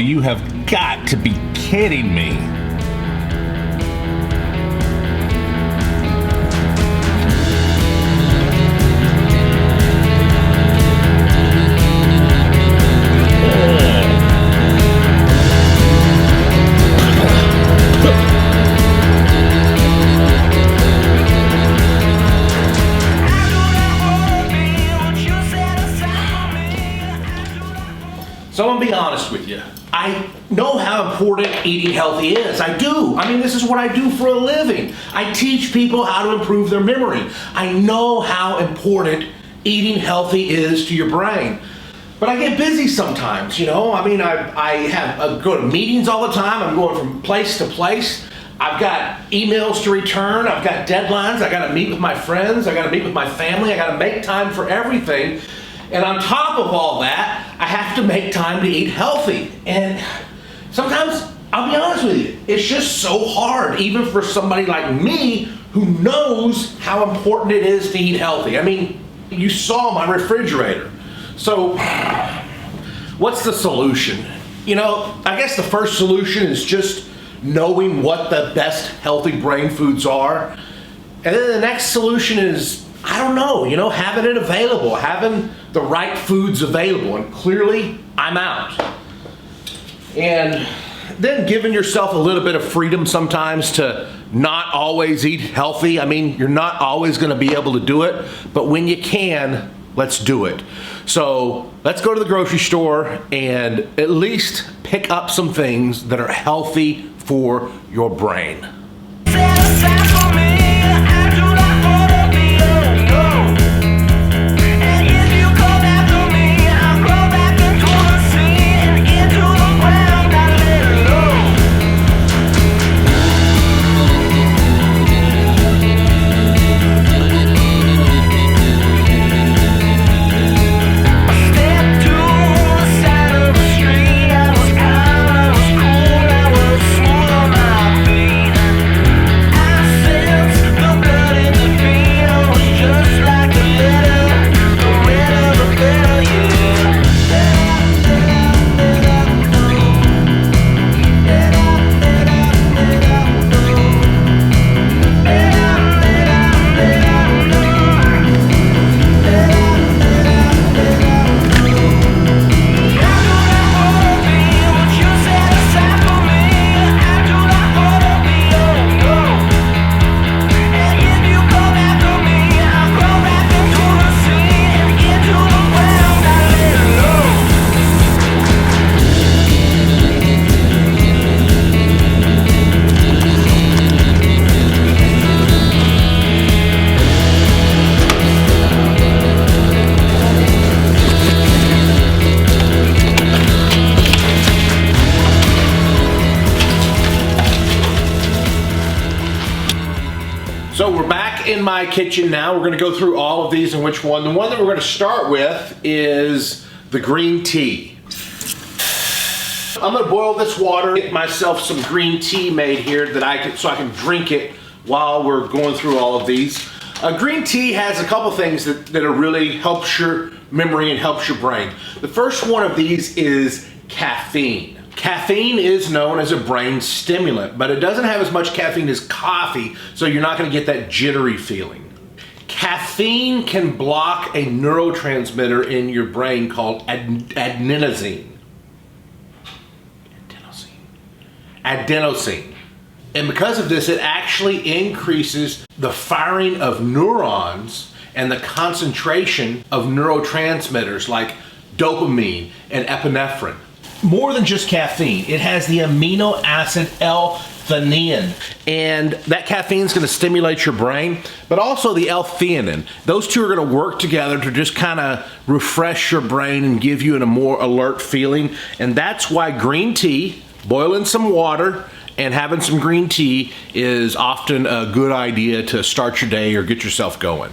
You have got to be kidding me. So I'm gonna be honest with you. I know how important eating healthy is. I do. I mean, this is what I do for a living. I teach people how to improve their memory. I know how important eating healthy is to your brain. But I get busy sometimes, you know? I mean, I go to meetings all the time. I'm going from place to place. I've got emails to return. I've got deadlines. I gotta meet with my friends. I gotta meet with my family. I gotta make time for everything. And on top of all that, I have to make time to eat healthy. And sometimes, I'll be honest with you, it's just so hard, even for somebody like me who knows how important it is to eat healthy. I mean, you saw my refrigerator. So, what's the solution? You know, I guess the first solution is just knowing what the best healthy brain foods are. And then the next solution is, I don't know, you know, having it available, having the right foods available, and clearly I'm out. And then giving yourself a little bit of freedom sometimes to not always eat healthy. I mean, you're not always gonna be able to do it, but when you can, let's do it. So let's go to the grocery store and at least pick up some things that are healthy for your brain. So we're back in my kitchen now. We're gonna go through all of these and which one. The one that we're gonna start with is the green tea. I'm gonna boil this water, get myself some green tea made here so I can drink it while we're going through all of these. Green tea has a couple things that are really helps your memory and helps your brain. The first one of these is caffeine. Caffeine is known as a brain stimulant, but it doesn't have as much caffeine as coffee, so you're not gonna get that jittery feeling. Caffeine can block a neurotransmitter in your brain called adenosine. And because of this, it actually increases the firing of neurons and the concentration of neurotransmitters like dopamine and epinephrine. More than just caffeine, it has the amino acid L-theanine, and that caffeine is going to stimulate your brain, but also the L-theanine. Those two are going to work together to just kind of refresh your brain and give you a more alert feeling, and that's why green tea, boiling some water and having some green tea is often a good idea to start your day or get yourself going.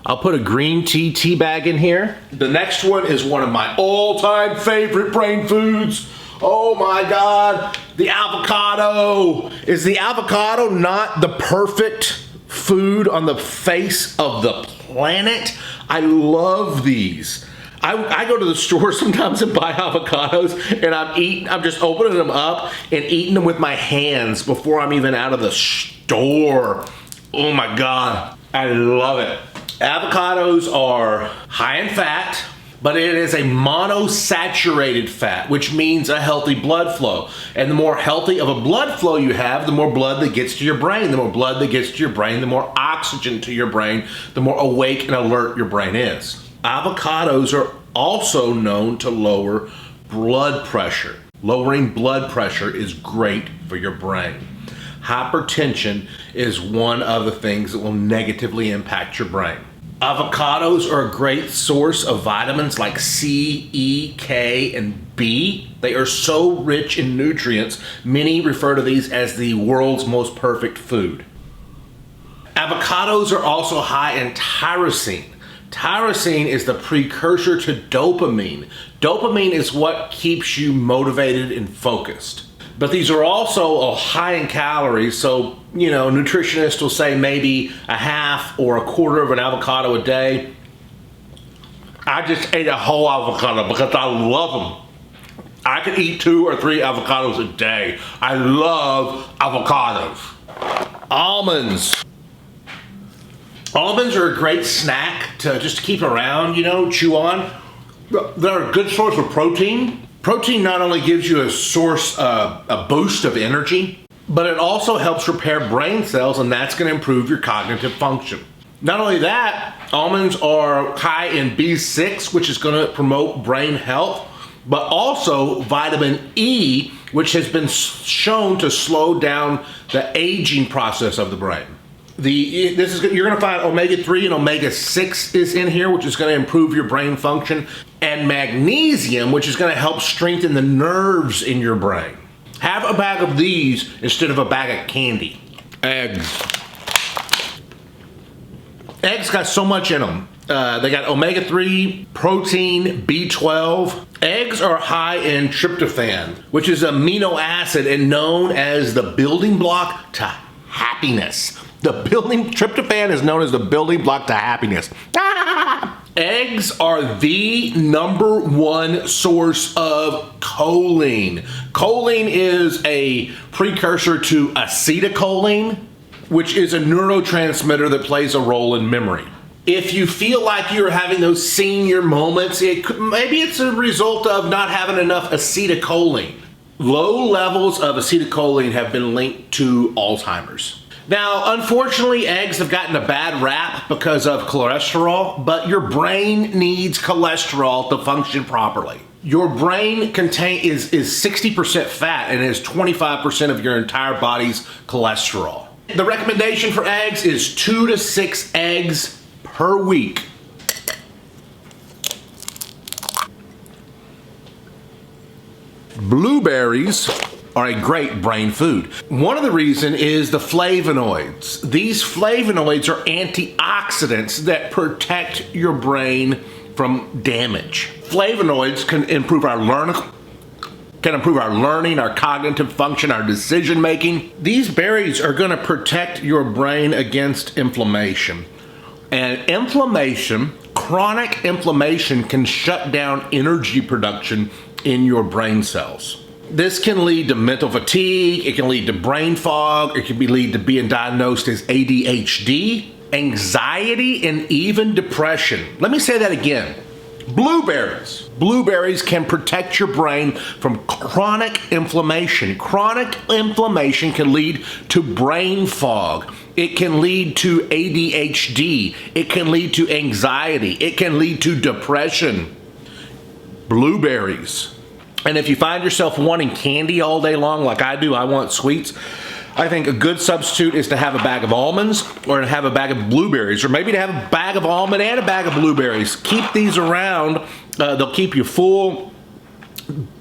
I'll put a green tea bag in here. The next one is one of my all-time favorite brain foods. Oh my God, the avocado. Is the avocado not the perfect food on the face of the planet? I love these. I go to the store sometimes and buy avocados, and I'm just opening them up and eating them with my hands before I'm even out of the store. Oh my God, I love it. Avocados are high in fat, but it is a monosaturated fat, which means a healthy blood flow. And the more healthy of a blood flow you have, the more blood that gets to your brain. The more blood that gets to your brain, the more oxygen to your brain, the more awake and alert your brain is. Avocados are also known to lower blood pressure. Lowering blood pressure is great for your brain. Hypertension is one of the things that will negatively impact your brain. Avocados are a great source of vitamins like C, E, K, and B. They are so rich in nutrients, many refer to these as the world's most perfect food. Avocados are also high in tyrosine. Tyrosine is the precursor to dopamine. Dopamine is what keeps you motivated and focused. But these are also high in calories, so, nutritionists will say maybe a half or a quarter of an avocado a day. I just ate a whole avocado because I love them. I could eat 2 or 3 avocados a day. I love avocados. Almonds. Almonds are a great snack to just keep around, chew on. They're a good source of protein. Protein not only gives you a boost of energy, but it also helps repair brain cells, and that's going to improve your cognitive function. Not only that, almonds are high in B6, which is going to promote brain health, but also vitamin E, which has been shown to slow down the aging process of the brain. You're going to find omega-3 and omega-6 is in here, which is going to improve your brain function, and magnesium, which is going to help strengthen the nerves in your brain. Have a bag of these instead of a bag of candy. Eggs. Eggs got so much in them. They got omega-3, protein, B12. Eggs are high in tryptophan, which is an amino acid and known as the building block to happiness. Tryptophan is known as the building block to happiness. Eggs are the #1 source of choline. Choline is a precursor to acetylcholine, which is a neurotransmitter that plays a role in memory. If you feel like you're having those senior moments, maybe it's a result of not having enough acetylcholine. Low levels of acetylcholine have been linked to Alzheimer's. Now, unfortunately, eggs have gotten a bad rap because of cholesterol, but your brain needs cholesterol to function properly. Your brain is 60% fat and is 25% of your entire body's cholesterol. The recommendation for eggs is 2 to 6 eggs per week. Blueberries are a great brain food. One of the reasons is the flavonoids. These flavonoids are antioxidants that protect your brain from damage. Flavonoids can improve our learning, our cognitive function, our decision making. These berries are going to protect your brain against inflammation. And chronic inflammation can shut down energy production in your brain cells. This can lead to mental fatigue, it can lead to brain fog, it can lead to being diagnosed as ADHD, anxiety, and even depression. Let me say that again. Blueberries. Blueberries can protect your brain from chronic inflammation. Chronic inflammation can lead to brain fog. It can lead to ADHD. It can lead to anxiety. It can lead to depression. Blueberries. And if you find yourself wanting candy all day long like I do, I want sweets, I think a good substitute is to have a bag of almonds or to have a bag of blueberries, or maybe to have a bag of almond and a bag of blueberries. Keep these around. They'll keep you full,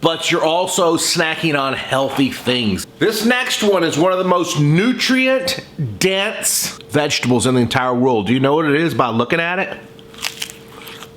but you're also snacking on healthy things. This next one is one of the most nutrient-dense vegetables in the entire world. Do you know what it is by looking at it?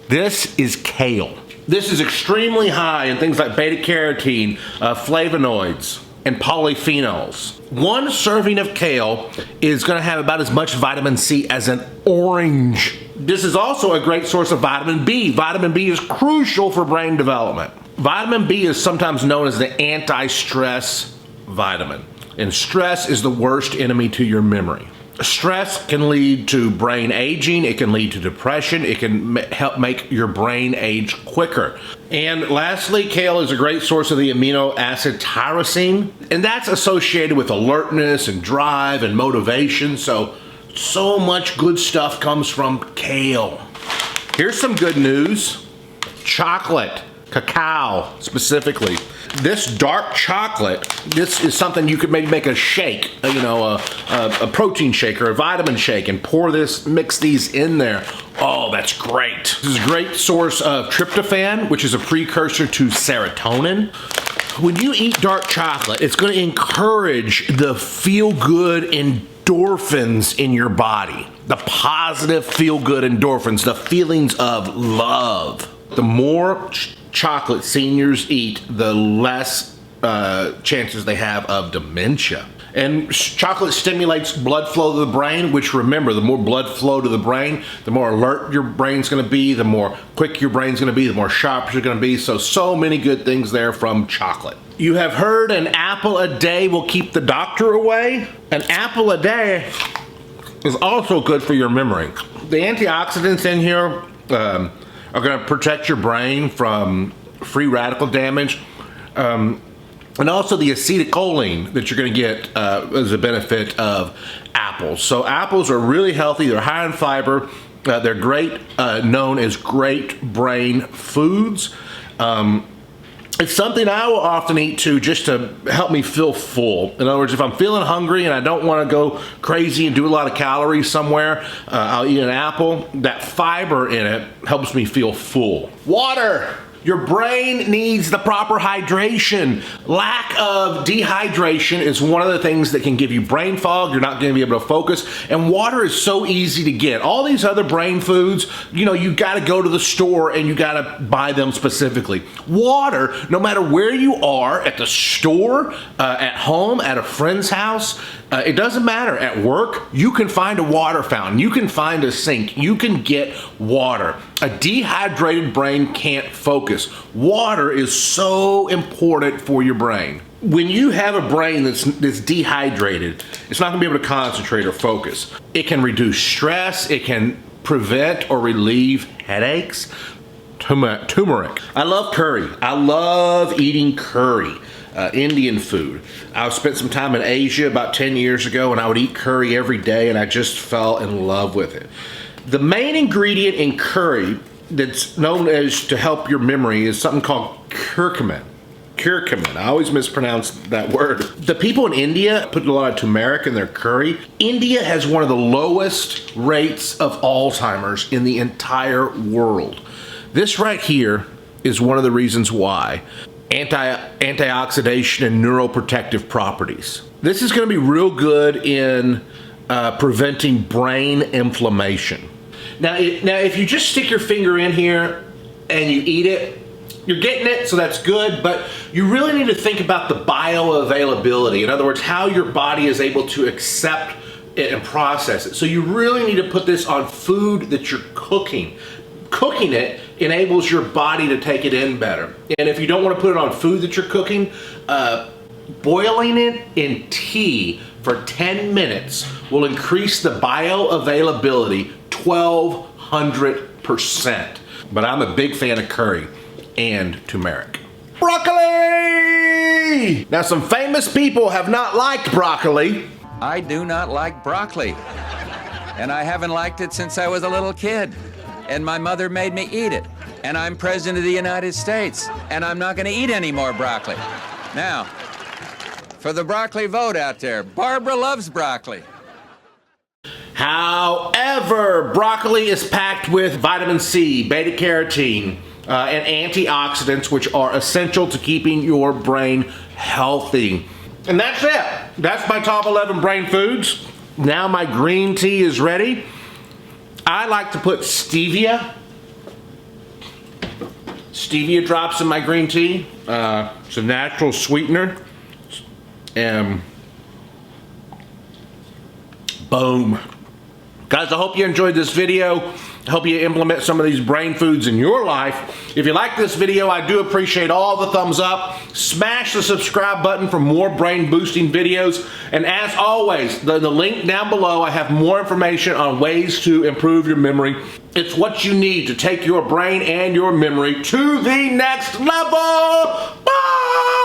This is kale. This is extremely high in things like beta-carotene, flavonoids, and polyphenols. One serving of kale is going to have about as much vitamin C as an orange This is also a great source of vitamin B. Vitamin B is crucial for brain development. Vitamin B is sometimes known as the anti-stress vitamin. And stress is the worst enemy to your memory. Stress can lead to brain aging, it can lead to depression, it can help make your brain age quicker. And lastly, kale is a great source of the amino acid tyrosine, and that's associated with alertness and drive and motivation, so much good stuff comes from kale. Here's some good news. Chocolate, cacao specifically. This dark chocolate, this is something you could maybe make a shake, a protein shake or a vitamin shake, and mix these in there. Oh, that's great. This is a great source of tryptophan, which is a precursor to serotonin. When you eat dark chocolate, it's going to encourage the feel-good endorphins in your body. The positive feel-good endorphins, the feelings of love. The more chocolate seniors eat, the less chances they have of dementia. And chocolate stimulates blood flow to the brain, which, remember, the more blood flow to the brain, the more alert your brain's going to be, the more quick your brain's going to be, the more sharp you're going to be. So many good things there from chocolate. You have heard an apple a day will keep the doctor away. An apple a day is also good for your memory. The antioxidants in here are going to protect your brain from free radical damage. And also the acetylcholine that you're going to get as a benefit of apples. So apples are really healthy. They're high in fiber. They're great, known as great brain foods. It's something I will often eat too, just to help me feel full. In other words, if I'm feeling hungry and I don't want to go crazy and do a lot of calories somewhere, I'll eat an apple. That fiber in it helps me feel full. Water. Your brain needs the proper hydration. Lack of dehydration is one of the things that can give you brain fog. You're not going to be able to focus. And water is so easy to get. All these other brain foods, you got to go to the store and you got to buy them specifically. Water, no matter where you are, at the store, at home, at a friend's house, it doesn't matter. At work, you can find a water fountain. You can find a sink. You can get water. A dehydrated brain can't focus. Water is so important for your brain. When you have a brain that's dehydrated, it's not going to be able to concentrate or focus. It can reduce stress. It can prevent or relieve headaches. Turmeric. I love curry. I love eating curry. Indian food. I spent some time in Asia about 10 years ago, and I would eat curry every day, and I just fell in love with it. The main ingredient in curry that's known as to help your memory is something called curcumin. Curcumin. I always mispronounce that word. The people in India put a lot of turmeric in their curry. India has one of the lowest rates of Alzheimer's in the entire world. This right here is one of the reasons why. Antioxidation and neuroprotective properties. This is going to be real good in preventing brain inflammation. Now, if you just stick your finger in here and you eat it, you're getting it, so that's good, but you really need to think about the bioavailability. In other words, how your body is able to accept it and process it. So you really need to put this on food that you're cooking. Cooking it enables your body to take it in better. And if you don't want to put it on food that you're cooking, boiling it in tea for 10 minutes will increase the bioavailability 1,200%. But I'm a big fan of curry and turmeric. Broccoli! Now, some famous people have not liked broccoli. I do not like broccoli, and I haven't liked it since I was a little kid. And my mother made me eat it. And I'm president of the United States, and I'm not going to eat any more broccoli. Now, for the broccoli vote out there, Barbara loves broccoli. However, broccoli is packed with vitamin C, beta carotene, and antioxidants, which are essential to keeping your brain healthy. And that's it. That's my top 11 brain foods. Now my green tea is ready. I like to put stevia drops in my green tea. It's a natural sweetener. And boom. Guys, I hope you enjoyed this video. I hope you implement some of these brain foods in your life. If you like this video, I do appreciate all the thumbs up. Smash the subscribe button for more brain boosting videos. And as always, the link down below, I have more information on ways to improve your memory. It's what you need to take your brain and your memory to the next level. Bye!